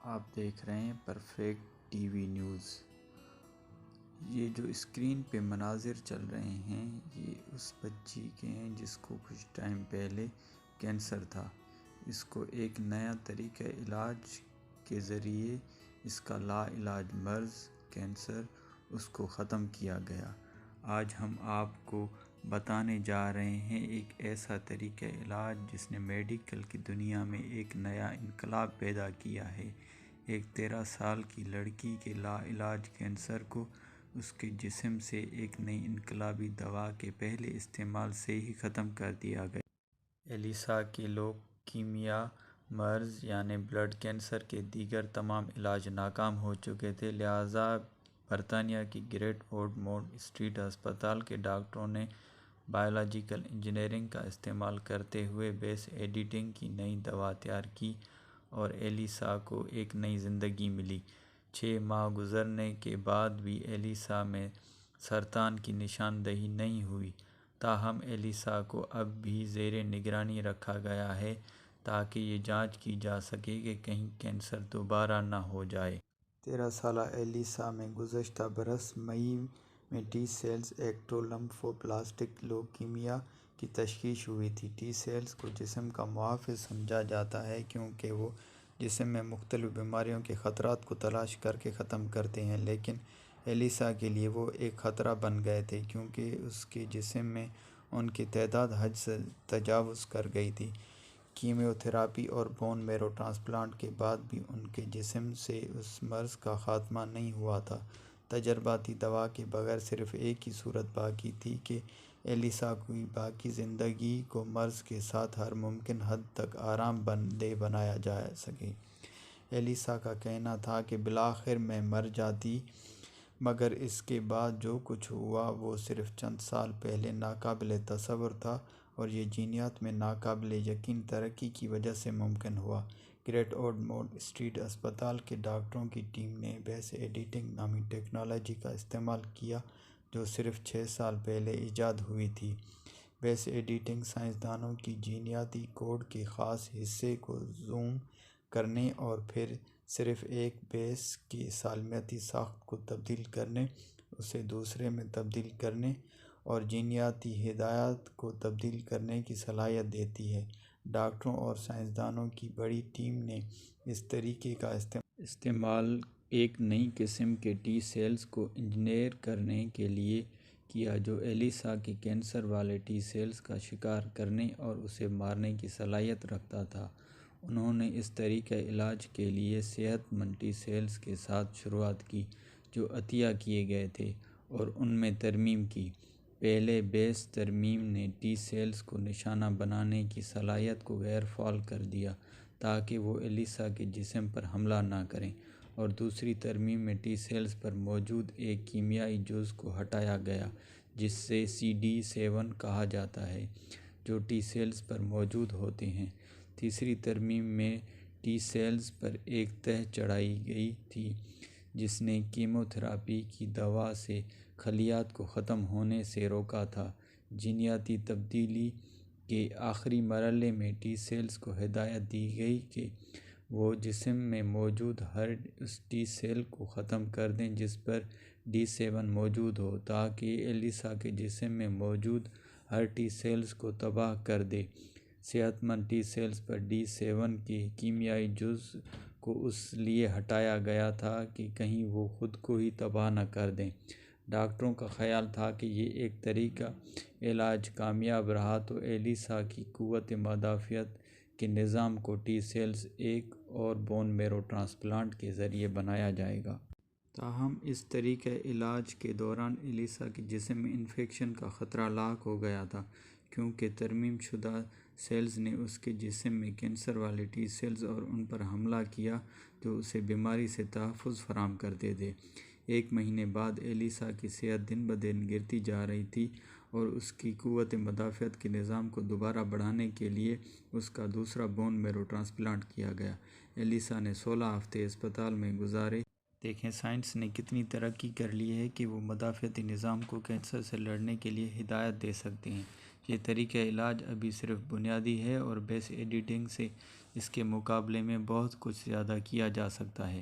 آپ دیکھ رہے ہیں پرفیکٹ ٹی وی نیوز۔ یہ جو اسکرین پہ مناظر چل رہے ہیں یہ اس بچی کے ہیں جس کو کچھ ٹائم پہلے کینسر تھا۔ اس کو ایک نیا طریقہ علاج کے ذریعے اس کا لا علاج مرض کینسر اس کو ختم کیا گیا۔ آج ہم آپ کو بتانے جا رہے ہیں ایک ایسا طریقہ علاج جس نے میڈیکل کی دنیا میں ایک نیا انقلاب پیدا کیا ہے۔ ایک 13 سال کی لڑکی کے لا علاج کینسر کو اس کے جسم سے ایک نئی انقلابی دوا کے پہلے استعمال سے ہی ختم کر دیا گیا۔ ایلیسا کے لوکیمیا مرض یعنی بلڈ کینسر کے دیگر تمام علاج ناکام ہو چکے تھے، لہٰذا برطانیہ کی گریٹ اورمونڈ اسٹریٹ ہسپتال کے ڈاکٹروں نے بائیولوجیکل انجینئرنگ کا استعمال کرتے ہوئے بیس ایڈیٹنگ کی نئی دوا تیار کی اور ایلیسا کو ایک نئی زندگی ملی۔ 6 ماہ گزرنے کے بعد بھی ایلیسا میں سرطان کی نشاندہی نہیں ہوئی، تاہم ایلیسا کو اب بھی زیر نگرانی رکھا گیا ہے تاکہ یہ جانچ کی جا سکے کہ کہیں کینسر دوبارہ نہ ہو جائے۔ 13 سالہ ایلیسا میں گزشتہ برس مئی میں ٹی سیلز ایکٹولمفوبلاسٹک لوکیمیا کی تشخیص ہوئی تھی۔ ٹی سیلز کو جسم کا محافظ سمجھا جاتا ہے کیونکہ وہ جسم میں مختلف بیماریوں کے خطرات کو تلاش کرکے ختم کرتے ہیں، لیکن ایلیسا کے لیے وہ ایک خطرہ بن گئے تھے کیونکہ اس کے جسم میں ان کی تعداد حد سے تجاوز کر گئی تھی۔ کیمیو تھراپی اور بون میرو ٹرانسپلانٹ کے بعد بھی ان کے جسم سے اس مرض کا خاتمہ نہیں ہوا تھا۔ تجرباتی دوا کے بغیر صرف ایک ہی صورت باقی تھی کہ ایلیسا کی باقی زندگی کو مرض کے ساتھ ہر ممکن حد تک آرام دہ بنایا جا سکے۔ ایلیسا کا کہنا تھا کہ بالآخر میں مر جاتی، مگر اس کے بعد جو کچھ ہوا وہ صرف چند سال پہلے ناقابل تصور تھا اور یہ جینیات میں ناقابل یقین ترقی کی وجہ سے ممکن ہوا۔ گریٹ اورمونڈ اسٹریٹ ہسپتال کے ڈاکٹروں کی ٹیم نے بیس ایڈیٹنگ نامی ٹیکنالوجی کا استعمال کیا جو صرف 6 سال پہلے ایجاد ہوئی تھی۔ بیس ایڈیٹنگ سائنسدانوں کی جینیاتی کوڈ کے خاص حصے کو زوم کرنے اور پھر صرف ایک بیس کی سالمیاتی ساخت کو تبدیل کرنے، اسے دوسرے میں تبدیل کرنے اور جینیاتی ہدایات کو تبدیل کرنے کی صلاحیت دیتی ہے۔ ڈاکٹروں اور سائنسدانوں کی بڑی ٹیم نے اس طریقے کا استعمال ایک نئی قسم کے ٹی سیلز کو انجینئر کرنے کے لیے کیا جو ایلیسا کے کینسر والے ٹی سیلز کا شکار کرنے اور اسے مارنے کی صلاحیت رکھتا تھا۔ انہوں نے اس طریقہ علاج کے لیے صحت مند ٹی سیلز کے ساتھ شروعات کی جو عطیہ کیے گئے تھے اور ان میں ترمیم کی۔ پہلے بیس ترمیم نے ٹی سیلز کو نشانہ بنانے کی صلاحیت کو غیر فعال کر دیا تاکہ وہ ایلیسا کے جسم پر حملہ نہ کریں، اور دوسری ترمیم میں ٹی سیلز پر موجود ایک کیمیائی جزو کو ہٹایا گیا جسے CD7 کہا جاتا ہے، جو ٹی سیلز پر موجود ہوتے ہیں۔ تیسری ترمیم میں ٹی سیلز پر ایک تہہ چڑھائی گئی تھی جس نے کیمو تھراپی کی دوا سے خلیات کو ختم ہونے سے روکا تھا۔ جینیاتی تبدیلی کے آخری مرحلے میں ٹی سیلز کو ہدایت دی گئی کہ وہ جسم میں موجود ہر اس ٹی سیل کو ختم کر دیں جس پر D7 موجود ہو تاکہ ایلیسا کے جسم میں موجود ہر ٹی سیلز کو تباہ کر دے۔ صحت مند ٹی سیلز پر D7 کے کیمیائی جزو کو اس لیے ہٹایا گیا تھا کہ کہیں وہ خود کو ہی تباہ نہ کر دیں۔ ڈاکٹروں کا خیال تھا کہ یہ ایک طریقہ علاج کامیاب رہا تو ایلیسا کی قوت مدافعت کے نظام کو ٹی سیلز ایک اور بون میرو ٹرانسپلانٹ کے ذریعے بنایا جائے گا۔ تاہم اس طریقہ علاج کے دوران ایلیسا کے جسم میں انفیکشن کا خطرہ لاحق ہو گیا تھا کیونکہ ترمیم شدہ سیلز نے اس کے جسم میں کینسر والے ٹی سیلز اور ان پر حملہ کیا جو اسے بیماری سے تحفظ فراہم کرتے تھے۔ 1 مہینے بعد ایلیسا کی صحت دن بدن گرتی جا رہی تھی اور اس کی قوت مدافعت کے نظام کو دوبارہ بڑھانے کے لیے اس کا دوسرا بون میرو ٹرانسپلانٹ کیا گیا۔ ایلیسا نے 16 ہفتے اسپتال میں گزارے۔ دیکھیں سائنس نے کتنی ترقی کر لی ہے کہ وہ مدافعتی نظام کو کینسر سے لڑنے کے لیے ہدایت دے سکتے ہیں۔ یہ طریقہ علاج ابھی صرف بنیادی ہے اور بیس ایڈیٹنگ سے اس کے مقابلے میں بہت کچھ زیادہ کیا جا سکتا ہے۔